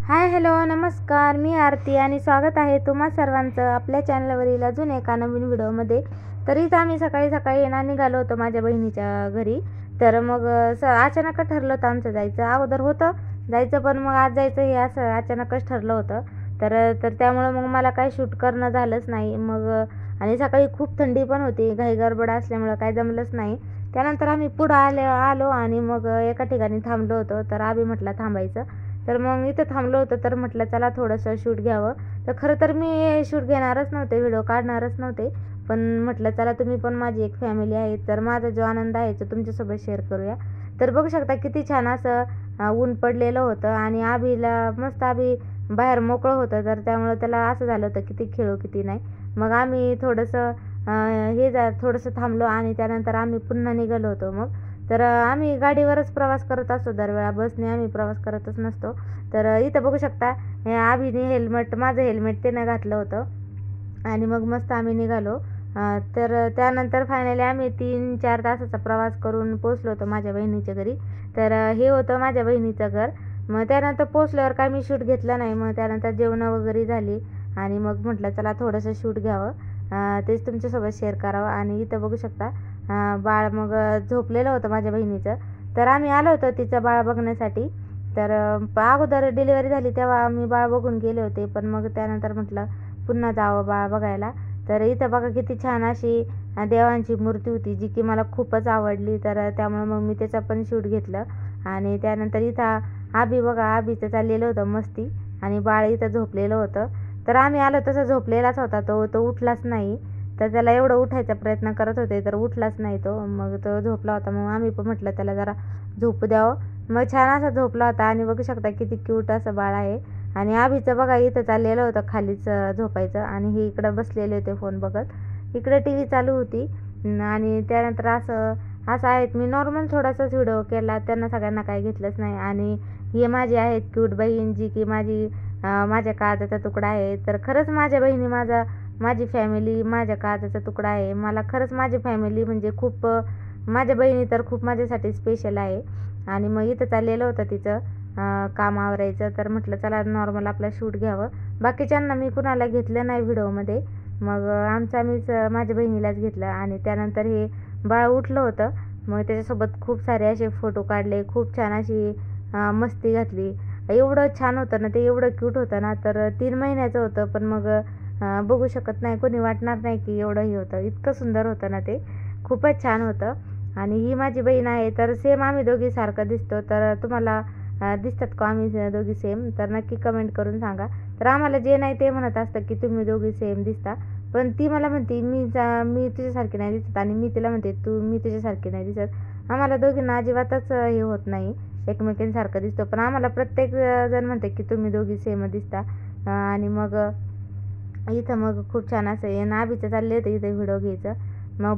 Hi hello नमस्कार, मी आरती आणि स्वागत आहे तुम्हा सर्वांचं आपल्या चॅनलवरील अजून एका नवीन व्हिडिओमध्ये. तर इथं आम्ही सकाळी सकाळी निघालो होतो माझ्या बहिणीच्या घरी. तर मग अचानक ठरलं होतं आमचं जायचं. अगोदर होतं जायचं पण मग आज जायचं हे असं अचानकच ठरलं होतं. तर तर त्यामुळं मग मला काही शूट करणं झालंच नाही. मग आणि सकाळी खूप थंडी पण होती, घाई गडबड असल्यामुळं काही जमलंच नाही. त्यानंतर आम्ही पुढं आलो आणि मग एका ठिकाणी थांबलो होतो. तर आम्ही म्हटलं थांबायचं. तर मग इथं थांबलो होतं. तर म्हटलं चला थोडंसं शूट घ्यावं. तर खरं तर मी शूट घेणारच नव्हते, व्हिडिओ काढणारच नव्हते. पण म्हटलं चला तुम्ही पण माझी एक फॅमिली आहे, तर माझा जो आनंद आहे तो तुमच्यासोबत शेअर करूया. तर बघू शकता किती छान असं ऊन पडलेलं होतं आणि आभीला मस्त बाहेर मोकळं होतं. तर त्यामुळं त्याला असं झालं होतं किती खेळू किती नाही. मग आम्ही थोडंसं थोडंसं थांबलो आणि त्यानंतर आम्ही पुन्हा निघालो होतो. मग तर आम्ही गाडीवरच प्रवास करत असतो दरवेळा, बसने आम्ही प्रवास करतच नसतो. तर इथं बघू शकता आम्हीने माझं हेल्मेट त्यानं घातलं होतं आणि मग मस्त आम्ही निघालो. तर त्यानंतर फायनली आम्ही 3-4 तासाचा प्रवास करून पोचलो होतो माझ्या बहिणीच्या घरी. तर हे होतं माझ्या बहिणीचं घर. मग त्यानंतर पोचल्यावर काय मी शूट घेतलं नाही. मग त्यानंतर जेवणं वगैरे झाली आणि मग म्हटलं चला थोडंसं शूट घ्यावं, तेच तुमच्यासोबत शेअर करावं. आणि इथं बघू शकता बाळ मग झोपलेलं होतं माझ्या बहिणीचं. तर आम्ही आलो होतो तिचं बाळ बघण्यासाठी. तर अगोदर डिलिव्हरी झाली तेव्हा आम्ही बाळ बघून गेले होते, पण मग त्यानंतर म्हटलं पुन्हा जावं बाळ बघायला. तर इथं बघा किती छान अशी देवांची मूर्ती होती जी की मला खूपच आवडली. तर त्यामुळे मग मी त्याचं पण शूट घेतलं. आणि त्यानंतर इथं आभीचं चाललेलं होतं मस्ती आणि बाळ इथं झोपलेलं होतं. तर आम्ही आलो तसं झोपलेलाच होता तो उठलाच नाही. तर त्याला एवढं उठायचा प्रयत्न करत होते तर उठलाच नाही तो. मग तो झोपला होता. मग आम्ही पण म्हटलं त्याला जरा झोपू द्यावं. मग छान असा झोपला होता आणि बघू शकता किती क्यूट असं बाळ आहे. आणि आभीचं बघा इथं चाललेलं होतं खालीच झोपायचं आणि हे इकडं बसलेले होते फोन बघत. इकडे टी व्ही चालू होती. आणि त्यानंतर असं आहेत. मी नॉर्मल थोडासाच व्हिडिओ केला, त्यांना सगळ्यांना काही घेतलंच नाही. आणि हे माझी आहेत क्यूट बहीण जी की माझ्या काळजाचा तुकडा आहे. तर खरंच माझ्या बहिणी माझी फॅमिली माझ्या काळजाचा तुकडा आहे. मला खरंच माझी फॅमिली म्हणजे खूप, माझ्या बहिणी तर खूप माझ्यासाठी स्पेशल आहे. आणि मग इथं चाललेलं होतं तिचं काम आवरायचं. तर म्हटलं चला नॉर्मल आपला शूट घ्यावं. बाकीच्यांना मी कुणाला घेतलं नाही व्हिडिओमध्ये. मग मीच माझ्या बहिणीलाच घेतलं. आणि त्यानंतर हे बाळ उठलं होतं. मग त्याच्यासोबत खूप सारे असे फोटो काढले, खूप छान अशी मस्ती घातली. एवढं छान होतं ना ते, एवढं क्यूट होतं ना. तर 3 महिन्याचं होतं, पण मग बघू शकत नाही, कोणी वाटणार नाही की एवढं हे होतं. इतकं सुंदर होतं ना ते, खूपच छान होतं. आणि ही माझी बहीण आहे. तर सेम आम्ही दोघी सारखं दिसतो. तर तुम्हाला दिसतात का आम्ही दोघी सेम? तर नक्की कमेंट करून सांगा. तर आम्हाला जे नाही ते म्हणत असतं की तुम्ही दोघी सेम दिसता. पण ती मला म्हणते मी तुझ्यासारखी नाही दिसत आणि मी तिला म्हणते मी तुझ्यासारखी नाही दिसत. आम्हाला दोघींना अजिबातच हे होत नाही, एकमेकींसारखं दिसतो. पण आम्हाला प्रत्येक जण म्हणते की तुम्ही दोघी सेम दिसता. आणि मग इथं मग खूप छान असं आहे. नाभीचं चालले होते इथं व्हिडिओ घ्यायचं. मग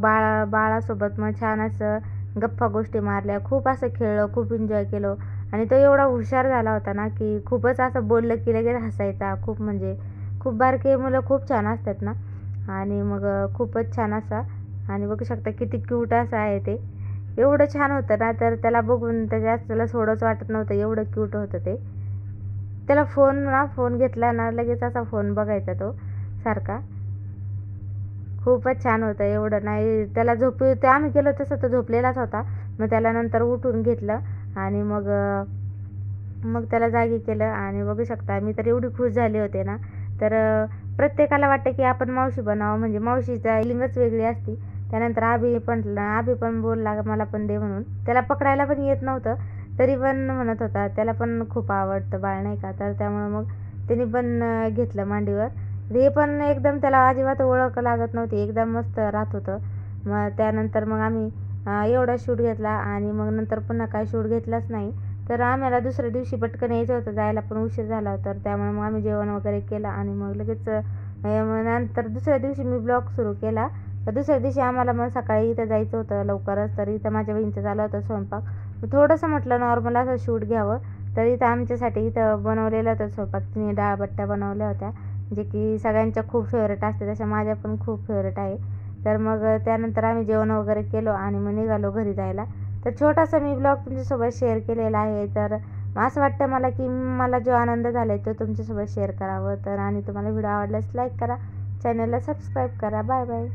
बाळासोबत मग छान असं गप्पा गोष्टी मारल्या, खूप असं खेळलो, खूप एन्जॉय केलो. आणि तो एवढा हुशार झाला होता ना की खूपच असं बोललं की लगेच हसायचा. खूप म्हणजे खूप बारके मुलं खूप छान असतात ना. आणि मग खूपच छान असा. आणि बघू शकता किती क्यूट असं आहे ते, एवढं छान होतं ना. तर त्याला बघून त्याला सोडंच वाटत नव्हतं, एवढं क्यूट होतं ते. त्याला फोन घेतला ना लगेच असा फोन बघायचा तो सारखा. खूपच छान होतं. एवढं नाही त्याला ते आम्ही गेलो तसं तो झोपलेलाच होता. मग त्याला नंतर उठून घेतलं आणि मग त्याला जागी केलं. आणि बघू शकता मी तर एवढी खुश झाले होते ना. तर प्रत्येकाला वाटतं की आपण मावशी बनावं, म्हणजे मावशीचा लिंगच वेगळी असती. त्यानंतर आभी पण बोलला मला पण दे म्हणून. त्याला पकडायला पण येत नव्हतं, तरी पण म्हणत होता. त्याला पण खूप आवडतं बाळ नाही का. तर त्यामुळे मग त्यांनी पण घेतलं मांडीवर. हे पण एकदम त्याला अजिबात ओळख लागत नव्हती, एकदम मस्त राहत होतं. मग त्यानंतर मग आम्ही एवढा शूट घेतला आणि मग नंतर पुन्हा काय शूट घेतलाच नाही. तर आम्हाला दुसऱ्या दिवशी पटकन यायचं होतं, जायला पण उशीर झाला होता. तर त्यामुळे मग आम्ही जेवण वगैरे केलं आणि मग लगेच नंतर दुसऱ्या दिवशी मी ब्लॉग सुरू केला. तर दुसऱ्या दिवशी आम्हाला मग सकाळी इथं जायचं होतं लवकरच. तर इथं माझ्या बहिणीचं झालं होतं स्वयंपाक. थोडंसं म्हटलं नॉर्मल असं शूट घ्यावं. तर इथं आमच्यासाठी इथं बनवलेलं होतं स्वयंपाक. तिने डाळबट्ट्या बनवल्या होत्या, जे की सगळ्यांच्या खूप फेवरेट असते, तशा माझ्या पण खूप फेवरेट आहे. तर मग त्यानंतर आम्ही जेवण वगैरे केलो आणि मग निघालो घरी जायला. तर छोटासा मी ब्लॉग तुमच्यासोबत शेअर केलेला आहे. तर असं वाटतं मला की मला जो आनंद झाला आहे तो तुमच्यासोबत शेअर करावं. तर आणि तुम्हाला व्हिडिओ आवडल्यास लाईक करा, चॅनलला सबस्क्राईब करा. Bye bye.